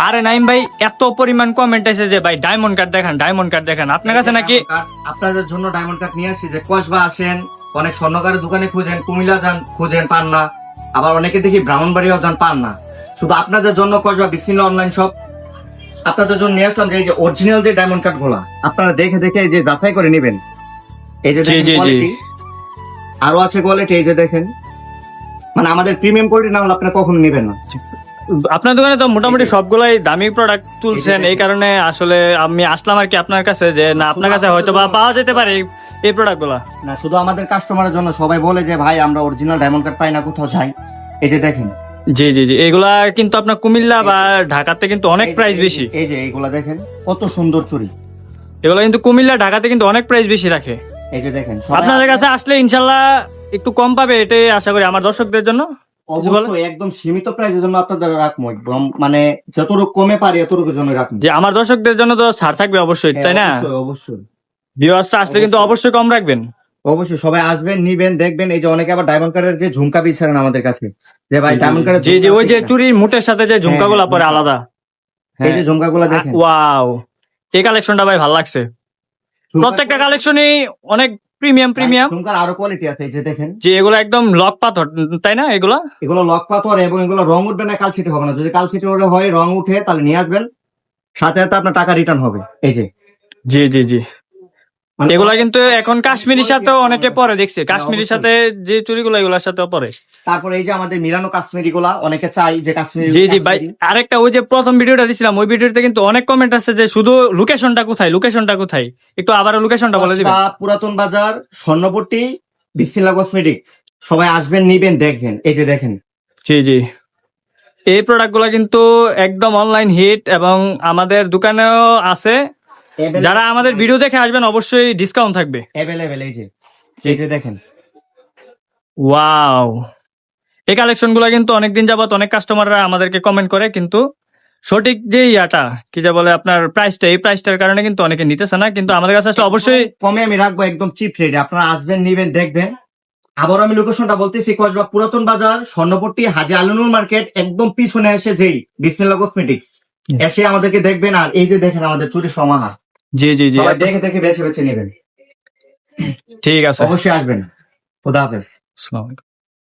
আরে নাইম ভাই, এত পরিমাণ কমেন্ট আছে যে ভাই ডায়মন্ড কার্ড দেখান, ডায়মন্ড কার্ড দেখান। আপনার কাছে নাকি আপনাদের জন্য ডায়মন্ড কার্ড নিয়ে আসছি। যে কসবা আসেন, অনেক স্বর্ণকারের দোকানে খুঁজেন, কুমিল্লা যান খুঁজেন, পান না। আবার অনেকে দেখি ব্রাহ্মণবাড়িয়াও যান, পান না। শুধু আপনাদের জন্য কসবা বিসমিল্লাহ অনলাইন শপ আপনাদের জন্য নিয়ে আসলাম যে এই যে অরিজিনাল যে ডায়মন্ড কার্ড গুলা আপনারা দেখে দেখে এই যে যাচাই করে নেবেন। এই যে জি, দেখেন জি, জি। কোয়ালিটি, আরো আছে কোয়ালিটি। এই যে দেখেন, মানে আমাদের প্রিমিয়াম কোয়ালিটি না হলে আপনারা কখনো নেবেন না। আপনার দোকানে তো মোটামুটি সবগুলাই দামি প্রোডাক্ট তুলছেন, এই কারণে আসলে আমি আসলাম আর কি আপনার কাছে, যে না আপনার কাছে হয়তো বা পাওয়া যেতে পারে এই প্রোডাক্ট গুলা। না, শুধু আমাদের কাস্টমারের জন্য। সবাই বলে যে ভাই আমরা অরিজিনাল ডায়মন্ড কার্ড পাই না, কোথাও যাই। এই যে দেখেন, জি জি জি, এগুলা কিন্তু আপনার কুমিল্লা বা ঢাকাতে কিন্তু অনেক প্রাইস বেশি। এই যে এইগুলা দেখেন কত সুন্দর চুরি। এগুলা কিন্তু কুমিল্লা ঢাকাতে কিন্তু অনেক প্রাইস বেশি রাখে। এই যে দেখেন, সবাই আপনাদের কাছে আসলে ইনশাল্লাহ একটু কম পাবে, এটাই আশা করি আমার দর্শকদের জন্য। কিছু বলেন? অবশ্যই একদম সীমিত প্রাইসের জন্য আপনাদের রাখবো, একদম মানে যতটুকু কমে পারি এতটুকুর জন্য রাখবো। যে আমার দর্শকদের জন্য তো ছাড় থাকবে অবশ্যই, তাই না? অবশ্যই অবশ্যই ভিউয়ার্সরা আসলে কিন্তু অবশ্যই কম রাখবেন। অবশ্যই সবাই আসবেন, নিবেন, দেখবেন। এই যে অনেকে আবার ডায়মন্ড কার্ডের যে ঝুমকা বিছারেন আমাদের কাছে, যে ভাই ডায়মন্ড কার্ডের জি জি, ওই যে চুরির মুটের সাথে যে ঝুমকাগুলা পরে আলাদা। এই যে ঝুমকাগুলো দেখেন, ওয়াও, এই কালেকশনটা ভাই ভালো লাগছে। প্রত্যেকটা কালেকশনই অনেক প্রিমিয়াম প্রিমিয়াম। ঝুমকার আরো কোয়ালিটি আছে। এই যে দেখেন, যে এগুলো একদম লক পাথর, তাই না? এগুলা এগুলো লক পাথর এবং এগুলো রং উঠবে না, কালচিটে হবে না। যদি কালচিটে হয়, রং উঠে, তাহলে নিয়ে আসবেন, সাথে সাথে আপনার টাকা রিটার্ন হবে। এই যে জি জি জি, মানে এগুলা কিন্তু এখন কাশ্মীরির সাথেও অনেকে পরে দেখছে, কাশ্মীরির সাথে যে চুরিগুলো এগুলোর সাথেও পরে। তারপরে এই যে আমাদের মিলানো কাশ্মীরি গুলা অনেকে চাই যে কাশ্মীরি। জি জি ভাই, আরেকটা ওই যে প্রথম ভিডিওটা দিছিলাম, ওই ভিডিওতে কিন্তু অনেক কমেন্ট আসছে যে শুধু লোকেশনটা কোথায়, লোকেশনটা কোথায়, একটু আবারও লোকেশনটা বলে দিবেন। পুরাতন বাজার, স্বর্ণপট্টি, বিসমিল্লাহ কসমেটিক। সবাই আসবেন, নিবেন, দেখবেন। এই যে দেখেন, জি জি, এই প্রোডাক্টগুলো কিন্তু একদম অনলাইন হিট এবং আমাদের দোকানেও আছে। যারা আমাদের ভিডিও দেখে আসবেন অবশ্যই ডিসকাউন্ট থাকবে অ্যাভেলেবেল। এই যে দেখেন, ওয়াও, এই কালেকশন গুলা কিন্তু অনেকদিন যাবত অনেক কাস্টমাররা আমাদেরকে কমেন্ট করে, কিন্তু সঠিক যে ইয়াটা কি যা বলে আপনার প্রাইসটা, এই প্রাইসটার কারণে কিন্তু অনেকে নিতেছে না। কিন্তু আমাদের কাছে আসলে অবশ্যই কমে আমি রাখবো, একদম চিপ রেটে। আপনারা আসবেন, নিবেন, দেখবেন। আবার আমি লোকেশনটা বলতেছি, কসবা পুরাতন বাজার, স্বর্ণপট্টি, হাজি আলনুর মার্কেট, একদম পিছনে এসে যেই বিসমিল্লাহ কসমেটিক্স এসে আমাদেরকে দেখবেন। আর এই যে দেখেন আমাদের চুরির সমাহার, জি জি জি, সবাই দেখে দেখে বেছে বেছে নেবেন। ঠিক আছে। অবশ্যই আসবেন। খোদা হাফেজ। আসসালামু আলাইকুম।